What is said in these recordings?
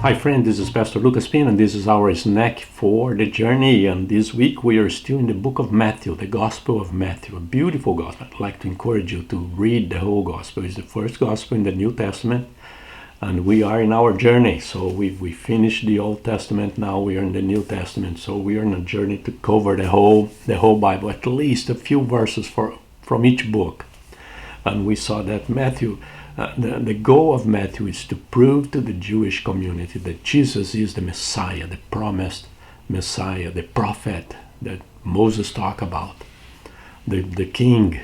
Hi friend, this is Pastor Lucas Pin and this is our snack for the journey. And this week we are still in the book of Matthew, the Gospel of Matthew, a beautiful gospel. I'd like to encourage you to read the whole gospel. It's the first gospel in the New Testament and we are in our journey. So we finished the Old Testament, now we are in the New Testament. So we are on a journey to cover the whole Bible, at least a few verses from each book. And we saw that Matthew, the goal of Matthew is to prove to the Jewish community that Jesus is the Messiah, the promised Messiah, the prophet that Moses talked about, the king,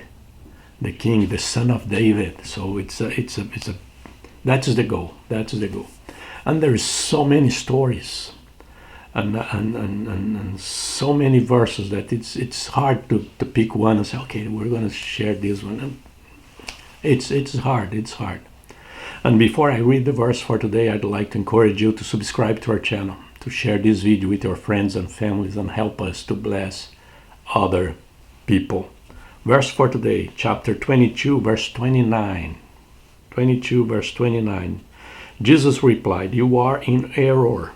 the son of David. So that's the goal. That's the goal. And there is so many stories and so many verses that it's hard to pick one and say, okay, we're going to share this one. It's hard. And before I read the verse for today, I'd like to encourage you to subscribe to our channel, to share this video with your friends and families and help us to bless other people. Verse for today, chapter 22, verse 29. 22, verse 29. Jesus replied, "You are in error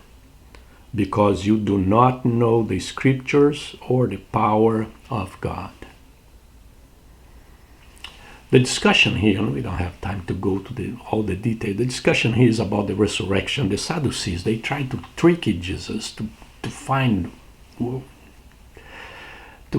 because you do not know the scriptures or the power of God." The discussion here, and we don't have time to go to all the detail, the discussion here is about the resurrection. The Sadducees, they tried to trick Jesus, to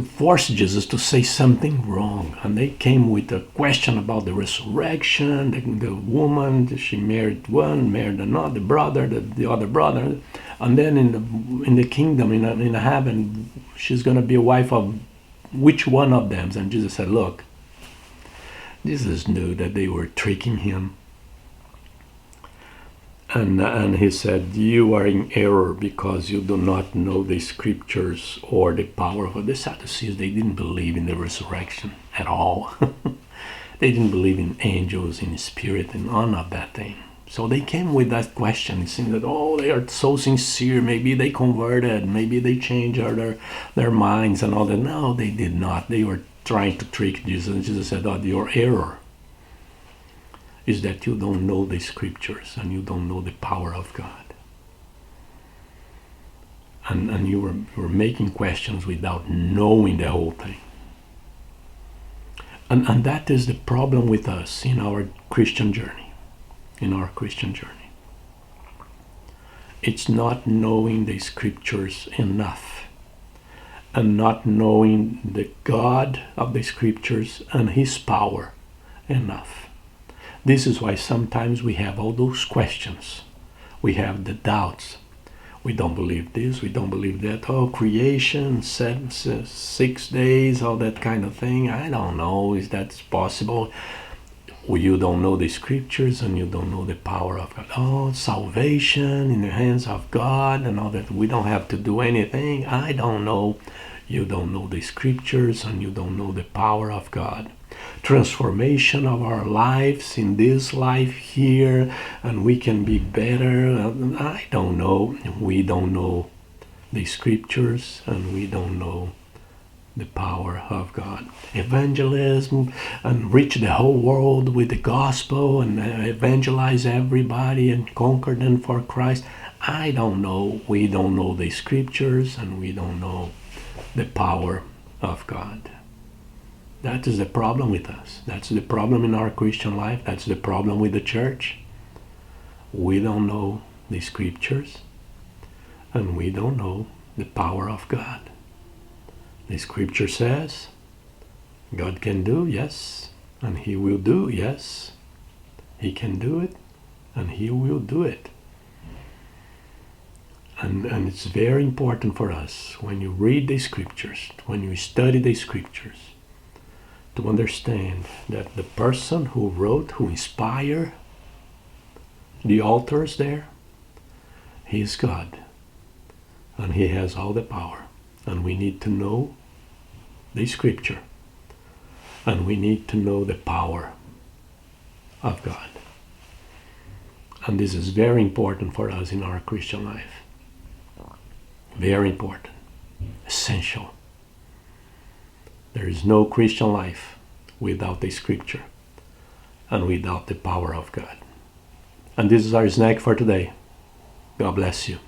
force Jesus to say something wrong. And they came with a question about the resurrection. The woman, she married one, married another brother, the other brother. And then in the kingdom, in heaven, she's going to be a wife of which one of them? And Jesus said, look, Jesus knew that they were tricking him. And he said, you are in error because you do not know the scriptures or the power of the Sadducees. They didn't believe in the resurrection at all. They didn't believe in angels, in spirit, and none of that thing. So they came with that question, saying that, oh, they are so sincere. Maybe they converted. Maybe they changed their minds and all that. No, they did not. They were trying to trick Jesus. And Jesus said, oh, your error is that you don't know the scriptures and you don't know the power of God. And you were making questions without knowing the whole thing. And that is the problem with us in our Christian journey. It's not knowing the scriptures enough and not knowing the God of the scriptures and his power enough. This is why sometimes we have all those questions. We have the doubts. We don't believe this, we don't believe that. Oh, creation, 6 days, all that kind of thing. I don't know if that's possible. You don't know the scriptures and you don't know the power of God. Oh, salvation in the hands of God and all that. We don't have to do anything. I don't know. You don't know the scriptures and you don't know the power of God. Transformation of our lives in this life here, and we can be better. I don't know. We don't know the scriptures and we don't know the power of God. Evangelism and reach the whole world with the gospel and evangelize everybody and conquer them for Christ. I don't know. We don't know the scriptures and we don't know the power of God. That is the problem with us. That's the problem in our Christian life. That's the problem with the church. We don't know the scriptures and we don't know the power of God. The scripture says God can do, yes, and he will do, yes. He can do it and he will do it. And it's very important for us when you read the scriptures, when you study the scriptures, to understand that the person who wrote, who inspired the authors there, he is God. And he has all the power. And we need to know the scripture. And we need to know the power of God. And this is very important for us in our Christian life. Very important. Essential. There is no Christian life without the scripture and without the power of God. And this is our snack for today. God bless you.